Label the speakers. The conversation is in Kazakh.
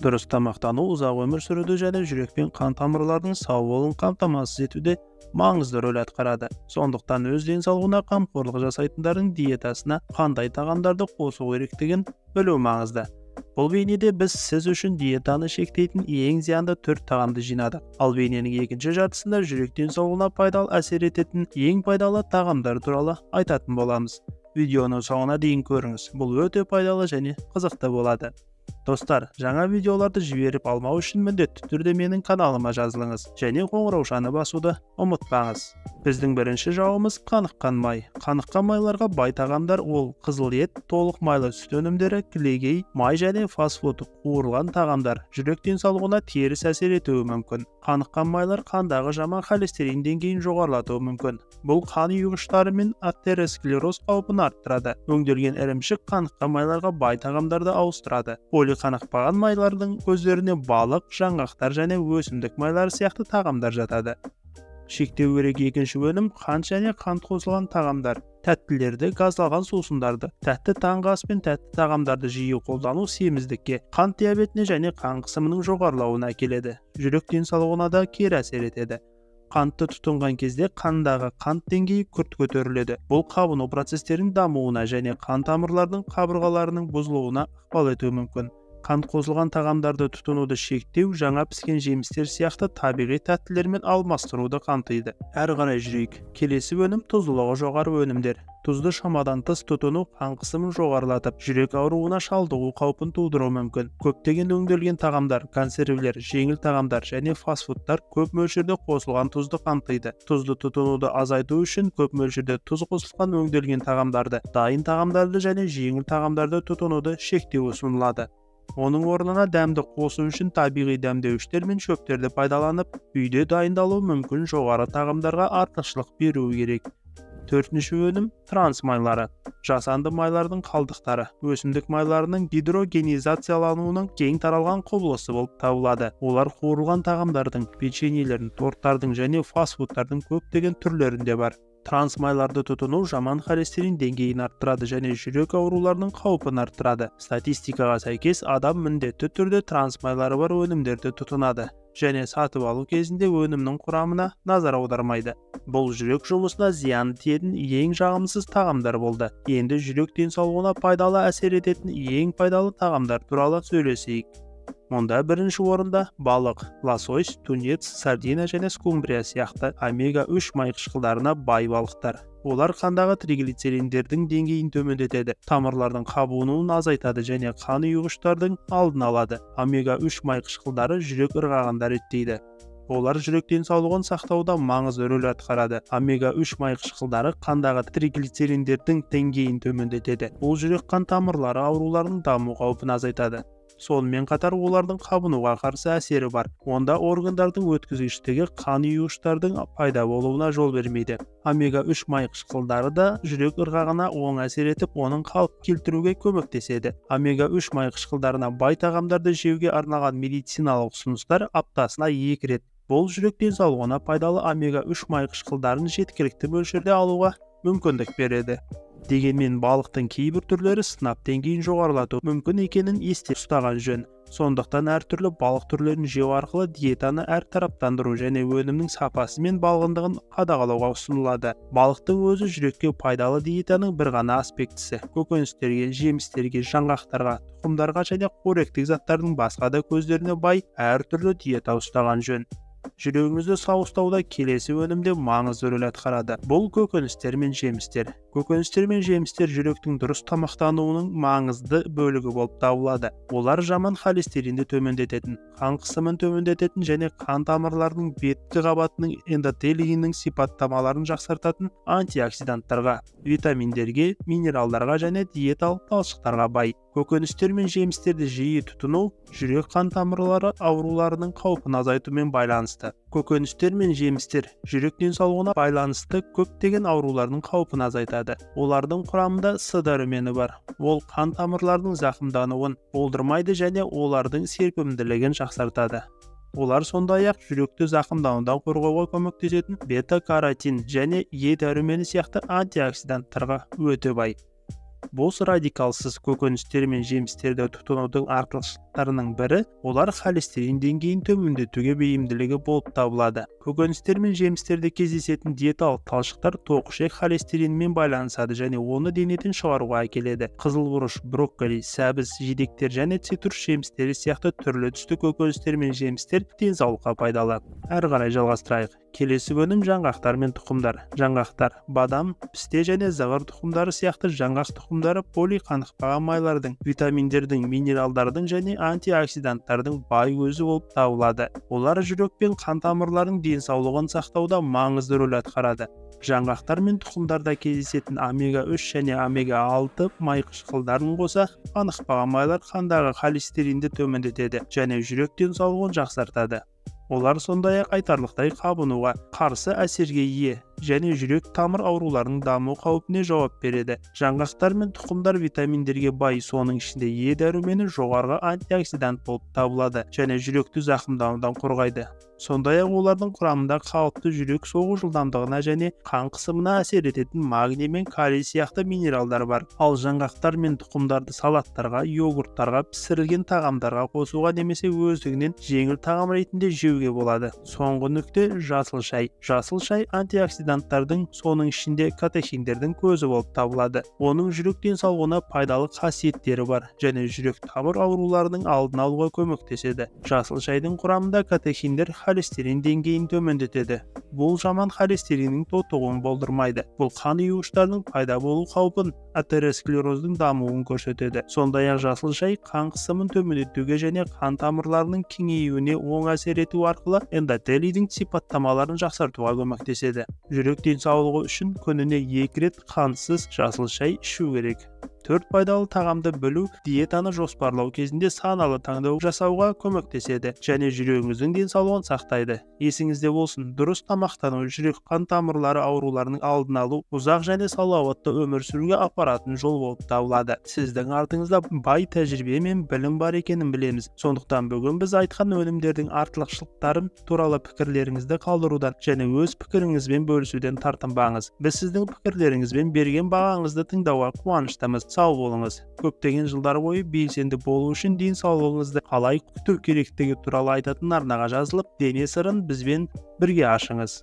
Speaker 1: Дұрыс тамақтану ұзақ өмір сүруді және жүрек пен қан тамырларының сау болуын қамтамасыз етуде маңызды рөл атқарады. Сондықтан өз денсаулығына қамқорлық жасайтындардың диетасына қандай тағамдарды қосу керектігін білу маңызды. Бұл бейнеде біз сіз үшін диетаны шектейтін ең зиянды 4 тағамды жинадық. Ал бейненің екінші жартысында жүрек денсаулығына пайдалы әсер ететін ең пайдалы тағамдар туралы айтатын боламыз. Видеоны соңына дейін көріңіз. Бұл өте пайдалы және қызықты болады. Достар, жаңа видеоларды жіберіп алмау үшін міндетті түрде менің каналыма жазылыңыз және қоңыраушаны басуды ұмытпаңыз. Біздің бірінші жауымыз қаныққан май. Қаныққан майларға бай тағамдар ол қызыл ет, толық майлы сүт өнімдері, кілегей, май және фастфуд қуырылған тағамдар жүрек денсаулығына теріс әсер етуі мүмкін. Қаныққан майлар қандағы жаман холестерин деңгейін жоғарылатуы мүмкін. Бұл қан ұйғыштары мен атеросклероз қаупін арттырады. Өңделген ірімшік қаныққан майларға бай тағамдарды ауыстырады. Қанықпаған майлардың көздеріне балық, жаңғақтар және өсімдік майлары сияқты тағамдар жатады. Шектеу керек екінші өнім қант және қант қосылған тағамдар. Тәттілерді, газдалған сусындарды, тәтті таңғы ас пен тәтті тағамдарды жиі қолдану семіздікке, қант диабетіне және қан қысымының жоғарылауына әкеледі. Жүрек денсаулығына да кері әсер етеді. Қантты тұтынған кезде қандағы қант деңгейі күрт көтеріледі. Бұл қабыну процестерінің дамуына және қан тамырларының қабырғаларының бұзылуына ықпал етуі мүмкін. Қант қосылған тағамдарды тұтынуды шектеу, жаңа піскен жемістер сияқты табиғи тәттілермен алмастыруды қамтиды. Әрі қарай жүрейік. Келесі өнім тұздылығы жоғары өнімдер. Тұзды шамадан тыс тұтыну қан қысымын жоғарылатып, жүрек ауруына шалдығу қаупін тудыруы мүмкін. Көптеген өңделген тағамдар, консервілер, жеңіл тағамдар және фастфудтар көп мөлшерде қосылған тұзды қамтиды. Тұзды тұтынуды азайту үшін көп мөлшерде тұз қосылған өңделген тағамдарды, дайын тағамдарды және жеңіл тағамдарды тұтынуды шектеу ұсынылады. Оның орнына дәмді қосу үшін табиғи дәмдеуіштер мен шөптерді пайдаланып, үйде дайындалуы мүмкін жоғары тағамдарға артықшылық беру керек. Төртінші өнім транс майлары. Жасанды майлардың қалдықтары өсімдік майларының гидрогенизациялануының кең таралған құбылысы болып табылады. Олар қуырылған тағамдардың, печеньелердің, торттардың және фастфудтардың көптеген түрлерінде бар. Транс майларды тұтыну жаман холестерин деңгейін арттырады және жүрек ауруларының қаупін арттырады. Статистикаға сәйкес, адам міндетті түрде транс майлары бар өнімдерді тұтынады және сатып алу кезінде өнімнің құрамына назар аудармайды. Бұл жүрек жұмысына зиян тиетін ең жағымсыз тағамдар болды. Енді жүрек денсаулығына пайдалы әсер ететін ең пайдалы тағамдар туралы сөйлесейік. Мұнда бірінші орында балық, лосось, тунец, сардина және скумбрия сияқты омега-3 май қышқылдарына бай балықтар. Олар қандағы триглицериндердің деңгейін төмендетеді, тамырлардың қабынуын азайтады және қан ұйғыштардың алдын алады. Омега-3 май қышқылдары жүрек ырғағын реттейді. Олар жүрек денсаулығын сақтауда маңызды рөл атқарады. Омега-3 май қышқылдары қандағы триглицериндердің деңгейін төмендетеді. Ол жүрек қан тамырлары ауруларының даму қаупін азайтады. Сонымен қатар олардың қабынуға қарсы әсері бар. Онда органдардың өткізгіштігі қан ұйғыштардың пайда болуына жол бермейді. Омега-3 май қышқылдары да жүрек ырғағына оң әсер етіп, оның қалып келтіруге көмектеседі. Омега-3 май қышқылдарына бай тағамдарды жеуге арналған медициналық ұсыныстар аптасына 2 рет. Бұл жүрек денсаулығына пайдалы омега-3 май қышқылдарын жеткілікті мөлшерде алуға мүмкіндік береді. Дегенмен балықтың кейбір түрлері сынап деңгейін жоғарылату мүмкін екенін есте ұстаған жөн. Сондықтан әртүрлі балық түрлерін жеу арқылы диетаны әртараптандыру және өнімнің сапасы мен балғындығын қадағалауға ұсынылады. Балықтың өзі жүрекке пайдалы диетаның бір ғана аспектісі. Көкөністерге, жемістерге, жаңғақтарға, тұқымдарға және қоректік заттардың басқа да көздеріне бай әртүрлі диета ұстаған жөн. Жүрегіңізді сау ұстауда келесі өнімде маңызды рөл атқарады. Бұл көкөністер мен жемістер. Көкөністер мен жемістер жүректің дұрыс тамақтануының маңызды бөлігі болып табылады. Олар жаман холестеринді төмендететін, қан қысымын төмендететін және қан тамырларының беткі қабатының эндотелийінің сипаттамаларын жақсартатын антиоксиданттарға, витаминдерге, минералдарға және диеталық талшықтарға бай. Көкөністер мен жемістерді жиі тұтыну жүрек қан тамырлары ауруларының қаупін азайтумен байланысты. Көкөністер мен жемістер жүрек денсаулығына байланысты көптеген аурулардың қаупін азайтады. Олардың құрамында С дәрумені бар. Ол қан тамырларының зақымдануын болдырмайды және олардың серпімділігін жақсартады. Олар сондай-ақ жүректі зақымданудан қорғауға көмектесетін бета-каротин және Е дәрумені сияқты антиоксиданттарға өте бай. Бос радикалсыз көкөністер мен жемістерді тұтынудың артықшылықтарының бірі олар холестерин деңгейін төмендетуге бейімділігі болып табылады. Көкөністер мен жемістерде кездесетін диеталық талшықтар тоқышек холестеринмен байланысады және оны денеден шығаруға әкеледі. Қызылбұрыш, брокколи, сәбіз, жидектер және цитрус жемістері сияқты түрлі түсті көкөністер мен жемістер денсаулыққа пайдалы. Әрі қарай жалғастырайық. Келесі өнім жаңғақтар мен тұқымдар. Жаңғақтар, бадам, пісте және зығыр тұқымдары сияқты жаңғақ тұқымдары полиқанықпаған майлардың, витаминдердің, минералдардың және антиоксиданттардың бай көзі болып табылады. Олар жүрек пен қан тамырларының денсаулығын сақтауда маңызды рөл атқарады. Жаңғақтар мен тұқымдарда кездесетін омега-3 және омега-6 май қышқылдарын қоса, қанықпаған майлар қандағы холестеринді төмендетеді және жүрек денсаулығын жақсартады. Олар сондай-ақ айтарлықтай қабынуға қарсы әсерге ие және жүрек тамыр ауруларының даму қаупіне жауап береді. Жаңғақтар мен тұқымдар витаминдерге бай, соның ішінде Е дәрумені жоғарғы антиоксидант болып табылады және жүректі зақымданудан қорғайды. Сондай-ақ олардың құрамында қалыпты жүрек соғу жылдамдығына және қан қысымына әсер ететін магний мен калий сияқты минералдар бар. Ал жаңғақтар мен тұқымдарды салаттарға, йогурттарға, пісірілген тағамдарға қосуға немесе өздігінен жеңіл тағам ретінде жеуге болады. Соңғы нүкте жасыл шай. Жасыл шай антиоксиданттардың, соның ішінде катехиндердің көзі болып табылады. Оның жүрек денсаулығына пайдалы қасиеттері бар және жүрек тамыр ауруларының алдын алуға көмектеседі. Жасыл шайдың құрамында катехиндер холестерин деңгейін төмендетеді. Бұл жаман холестериннің тотығуын болдырмайды. Бұл қан ұйғыштарының пайда болу қаупін, атеросклероздың дамуын көрсетеді. Сондай-ақ жасыл шай қан қысымын төмендетуге және қан тамырларының кеңеюіне оң әсер ету арқылы эндотелийдің сипаттамаларын жақсартуға көмектеседі. Жүрек денсаулығы үшін күніне 2 рет қантсыз жасыл шай ішу керек. 4 пайдалы тағамды білу диетаны жоспарлау кезінде саналы таңдау жасауға көмектеседі және жүрегіңіздің денсаулығын сақтайды. Есіңізде болсын, дұрыс тамақтану жүрек қан тамырлары ауруларының алдын алу, ұзақ және салауатты өмір сүруге апаратын жол болып табылады. Сіздің артыңызда бай тәжірибе мен білім бар екенін білеміз. Сондықтан бүгін біз айтқан өнімдердің артықшылықтары туралы пікірлеріңізді қалдырудан және өз пікіріңізбен бөлісуден тартынбаңыз. Біз сіздің пікірлеріңізбен берген бағаңызды тыңдауға қуаныштымыз. Сау болыңыз. Көптеген жылдар бойы белсенді болу үшін денсаулығыңызды қалай күту керектігі туралы айтатын арнаға жазылып, дене сырын бізбен бірге ашыңыз.